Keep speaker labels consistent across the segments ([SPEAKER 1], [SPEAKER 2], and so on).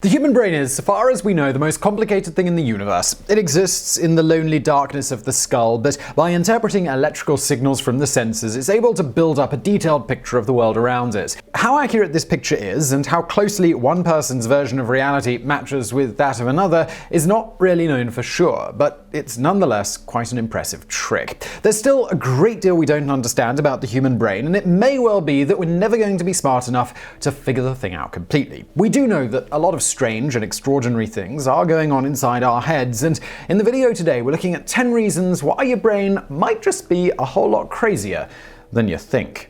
[SPEAKER 1] The human brain is, so far as we know, the most complicated thing in the universe. It exists in the lonely darkness of the skull, but by interpreting electrical signals from the senses, it's able to build up a detailed picture of the world around it. How accurate this picture is, and how closely one person's version of reality matches with that of another, is not really known for sure, but it's nonetheless quite an impressive trick. There's still a great deal we don't understand about the human brain, and it may well be that we're never going to be smart enough to figure the thing out completely. We do know that a lot of strange and extraordinary things are going on inside our heads, and in the video today we're looking at 10 reasons why your brain might just be a whole lot crazier than you think.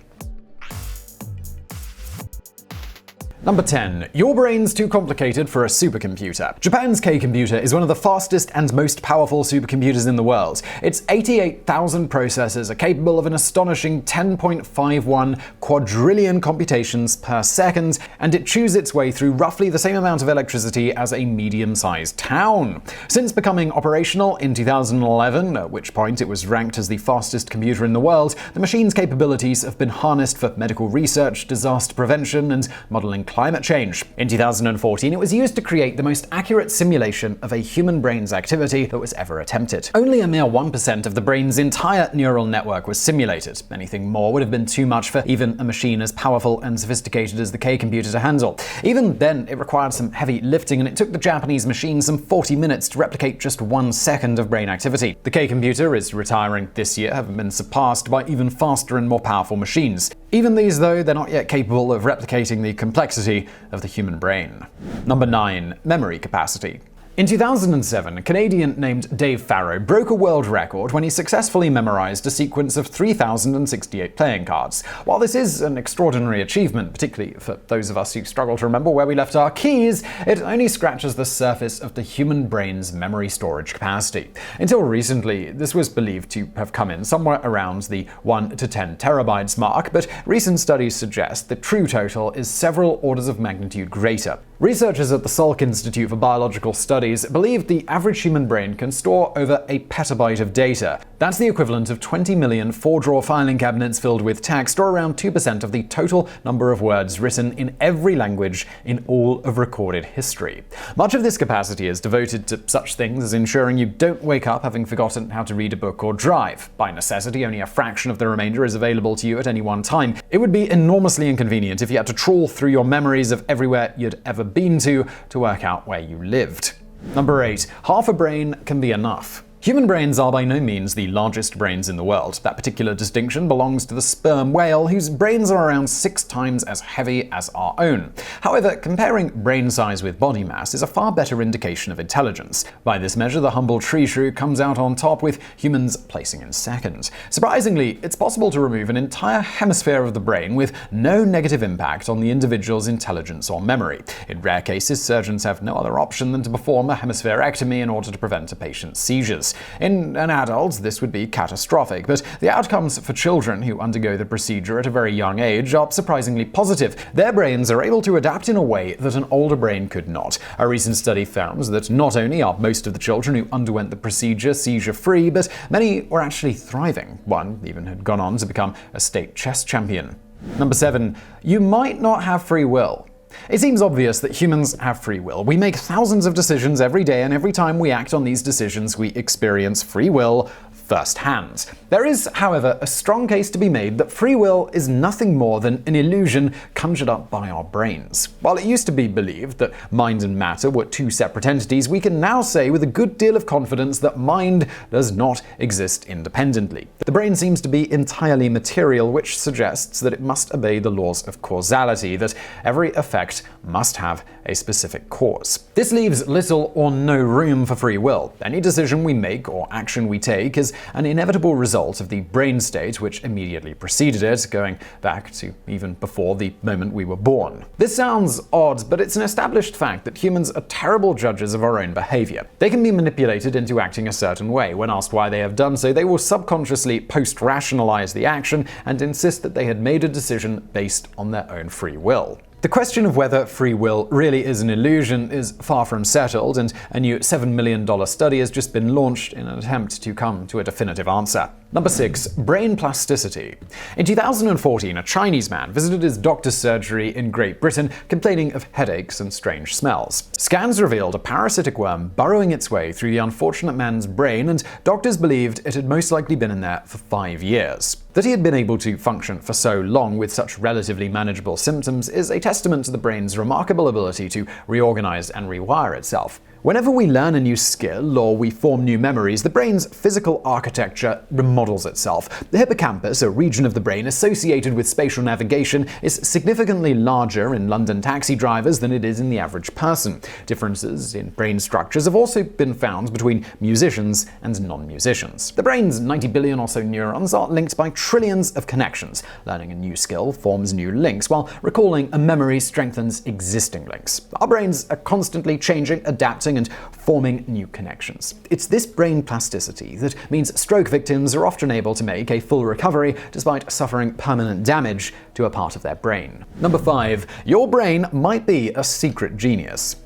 [SPEAKER 1] Number 10. Your brain's too complicated for a supercomputer. Japan's K-computer is one of the fastest and most powerful supercomputers in the world. Its 88,000 processors are capable of an astonishing 10.51 quadrillion computations per second, and it chews its way through roughly the same amount of electricity as a medium-sized town. Since becoming operational in 2011, at which point it was ranked as the fastest computer in the world, the machine's capabilities have been harnessed for medical research, disaster prevention, and modeling climate change. In 2014, it was used to create the most accurate simulation of a human brain's activity that was ever attempted. Only a mere 1% of the brain's entire neural network was simulated. Anything more would have been too much for even a machine as powerful and sophisticated as the K-computer to handle. Even then, it required some heavy lifting, and it took the Japanese machine some 40 minutes to replicate just 1 second of brain activity. The K-computer is retiring this year, having been surpassed by even faster and more powerful machines. Even these, though, they're not yet capable of replicating the complexity of the human brain. Number 9. Memory capacity. In 2007, a Canadian named Dave Farrow broke a world record when he successfully memorized a sequence of 3,068 playing cards. While this is an extraordinary achievement, particularly for those of us who struggle to remember where we left our keys, it only scratches the surface of the human brain's memory storage capacity. Until recently, this was believed to have come in somewhere around the 1 to 10 terabytes mark, but recent studies suggest the true total is several orders of magnitude greater. Researchers at the Salk Institute for Biological Studies believe the average human brain can store over a petabyte of data. That's the equivalent of 20 million 4-drawer filing cabinets filled with text, or around 2% of the total number of words written in every language in all of recorded history. Much of this capacity is devoted to such things as ensuring you don't wake up having forgotten how to read a book or drive. By necessity, only a fraction of the remainder is available to you at any one time. It would be enormously inconvenient if you had to trawl through your memories of everywhere you'd ever been to work out where you lived. Number 8. Half a brain can be enough. Human brains are by no means the largest brains in the world. That particular distinction belongs to the sperm whale, whose brains are around 6 times as heavy as our own. However, comparing brain size with body mass is a far better indication of intelligence. By this measure, the humble tree shrew comes out on top, with humans placing in second. Surprisingly, it's possible to remove an entire hemisphere of the brain with no negative impact on the individual's intelligence or memory. In rare cases, surgeons have no other option than to perform a hemispherectomy in order to prevent a patient's seizures. In an adult, this would be catastrophic, but the outcomes for children who undergo the procedure at a very young age are surprisingly positive. Their brains are able to adapt in a way that an older brain could not. A recent study found that not only are most of the children who underwent the procedure seizure-free, but many were actually thriving. One even had gone on to become a state chess champion. Number 7. You might not have free will. It seems obvious that humans have free will. We make thousands of decisions every day, and every time we act on these decisions, we experience free will firsthand. There is, however, a strong case to be made that free will is nothing more than an illusion conjured up by our brains. While it used to be believed that mind and matter were 2 separate entities, we can now say with a good deal of confidence that mind does not exist independently. The brain seems to be entirely material, which suggests that it must obey the laws of causality, that every effect must have a specific cause. This leaves little or no room for free will. Any decision we make or action we take is an inevitable result of the brain state which immediately preceded it, going back to even before the moment we were born. This sounds odd, but it's an established fact that humans are terrible judges of our own behavior. They can be manipulated into acting a certain way. When asked why they have done so, they will subconsciously post-rationalize the action and insist that they had made a decision based on their own free will. The question of whether free will really is an illusion is far from settled, and a new $7 million study has just been launched in an attempt to come to a definitive answer. Number 6. Brain plasticity. In 2014, a Chinese man visited his doctor's surgery in Great Britain complaining of headaches and strange smells. Scans revealed a parasitic worm burrowing its way through the unfortunate man's brain, and doctors believed it had most likely been in there for 5 years. That he had been able to function for so long with such relatively manageable symptoms is a testament to the brain's remarkable ability to reorganize and rewire itself. Whenever we learn a new skill or we form new memories, the brain's physical architecture remodels itself. The hippocampus, a region of the brain associated with spatial navigation, is significantly larger in London taxi drivers than it is in the average person. Differences in brain structures have also been found between musicians and non-musicians. The brain's 90 billion or so neurons are linked by trillions of connections. Learning a new skill forms new links, while recalling a memory strengthens existing links. Our brains are constantly changing, adapting, and forming new connections. It's this brain plasticity that means stroke victims are often able to make a full recovery despite suffering permanent damage to a part of their brain. Number 5. Your brain might be a secret genius.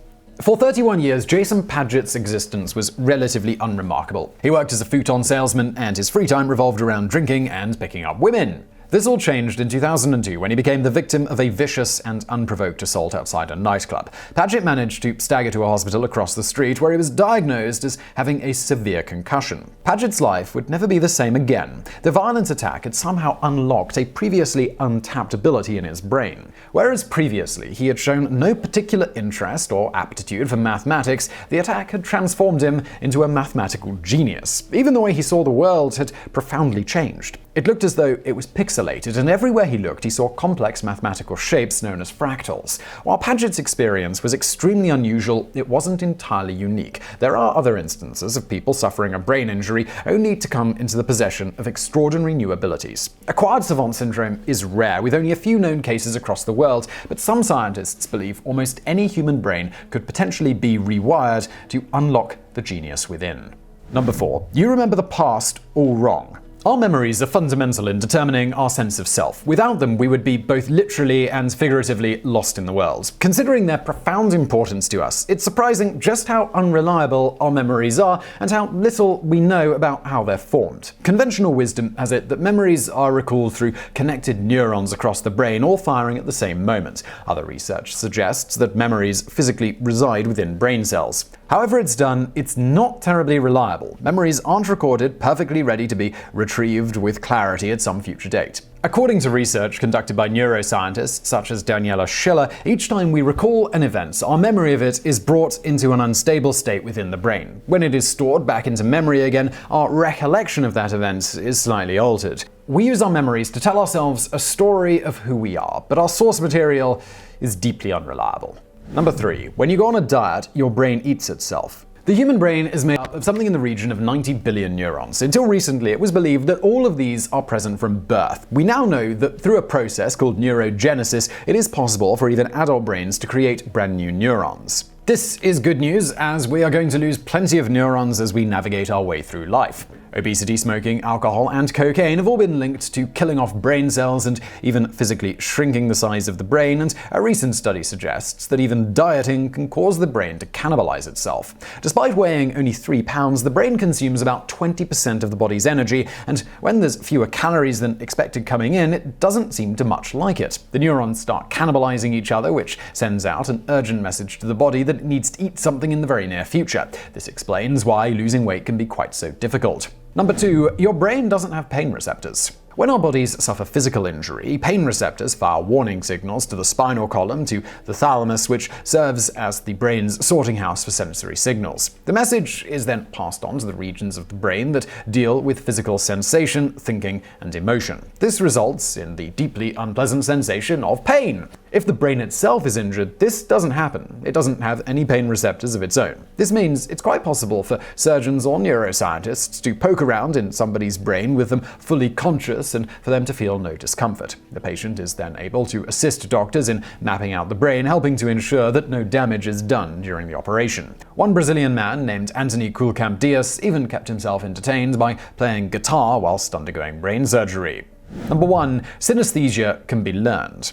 [SPEAKER 1] For 31 years, Jason Padgett's existence was relatively unremarkable. He worked as a futon salesman, and his free time revolved around drinking and picking up women. This all changed in 2002 when he became the victim of a vicious and unprovoked assault outside a nightclub. Padgett managed to stagger to a hospital across the street where he was diagnosed as having a severe concussion. Padgett's life would never be the same again. The violent attack had somehow unlocked a previously untapped ability in his brain. Whereas previously he had shown no particular interest or aptitude for mathematics, the attack had transformed him into a mathematical genius. Even the way he saw the world had profoundly changed. It looked as though it was pixelated, and everywhere he looked he saw complex mathematical shapes known as fractals. While Padgett's experience was extremely unusual, it wasn't entirely unique. There are other instances of people suffering a brain injury only to come into the possession of extraordinary new abilities. Acquired savant syndrome is rare, with only a few known cases across the world, but some scientists believe almost any human brain could potentially be rewired to unlock the genius within. Number 4. You remember the past all wrong. Our memories are fundamental in determining our sense of self. Without them, we would be both literally and figuratively lost in the world. Considering their profound importance to us, it's surprising just how unreliable our memories are and how little we know about how they're formed. Conventional wisdom has it that memories are recalled through connected neurons across the brain, all firing at the same moment. Other research suggests that memories physically reside within brain cells. However it's done, it's not terribly reliable. Memories aren't recorded perfectly ready to be retrieved with clarity at some future date. According to research conducted by neuroscientists such as Daniela Schiller, each time we recall an event, our memory of it is brought into an unstable state within the brain. When it is stored back into memory again, our recollection of that event is slightly altered. We use our memories to tell ourselves a story of who we are, but our source material is deeply unreliable. Number 3. When you go on a diet, your brain eats itself. The human brain is made up of something in the region of 90 billion neurons. Until recently, it was believed that all of these are present from birth. We now know that through a process called neurogenesis, it is possible for even adult brains to create brand new neurons. This is good news, as we are going to lose plenty of neurons as we navigate our way through life. Obesity, smoking, alcohol, and cocaine have all been linked to killing off brain cells and even physically shrinking the size of the brain, and a recent study suggests that even dieting can cause the brain to cannibalize itself. Despite weighing only 3 pounds, the brain consumes about 20% of the body's energy, and when there's fewer calories than expected coming in, it doesn't seem to much like it. The neurons start cannibalizing each other, which sends out an urgent message to the body that it needs to eat something in the very near future. This explains why losing weight can be quite so difficult. Number 2. Your brain doesn't have pain receptors. When our bodies suffer physical injury, pain receptors fire warning signals to the spinal column, to the thalamus, which serves as the brain's sorting house for sensory signals. The message is then passed on to the regions of the brain that deal with physical sensation, thinking, and emotion. This results in the deeply unpleasant sensation of pain. If the brain itself is injured, this doesn't happen. It doesn't have any pain receptors of its own. This means it's quite possible for surgeons or neuroscientists to poke around in somebody's brain with them fully conscious and for them to feel no discomfort. The patient is then able to assist doctors in mapping out the brain, helping to ensure that no damage is done during the operation. One Brazilian man named Anthony Coolcamp Dias even kept himself entertained by playing guitar whilst undergoing brain surgery. Number 1. Synesthesia can be learned.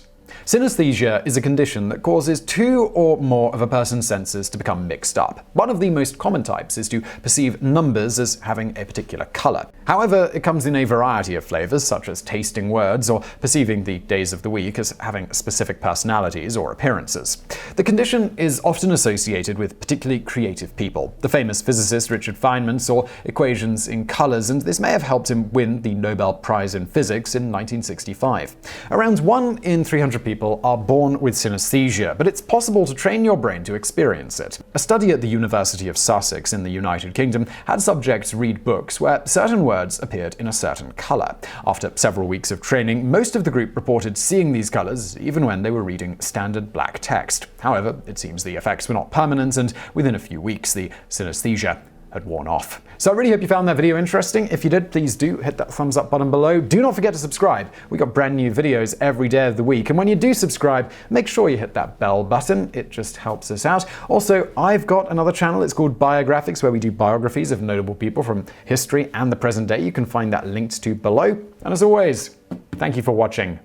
[SPEAKER 1] Synesthesia is a condition that causes two or more of a person's senses to become mixed up. One of the most common types is to perceive numbers as having a particular color. However, it comes in a variety of flavors, such as tasting words or perceiving the days of the week as having specific personalities or appearances. The condition is often associated with particularly creative people. The famous physicist Richard Feynman saw equations in colors, and this may have helped him win the Nobel Prize in Physics in 1965. Around 1 in 300 people are born with synesthesia, but it's possible to train your brain to experience it. A study at the University of Sussex in the United Kingdom had subjects read books where certain words appeared in a certain color. After several weeks of training, most of the group reported seeing these colors even when they were reading standard black text. However, it seems the effects were not permanent, and within a few weeks, the synesthesia had worn off. So I really hope you found that video interesting. If you did, please do hit that thumbs up button below. Do not forget to subscribe. We got brand new videos every day of the week. And when you do subscribe, make sure you hit that bell button. It just helps us out. Also, I've got another channel. It's called Biographics, where we do biographies of notable people from history and the present day. You can find that linked to below. And as always, thank you for watching.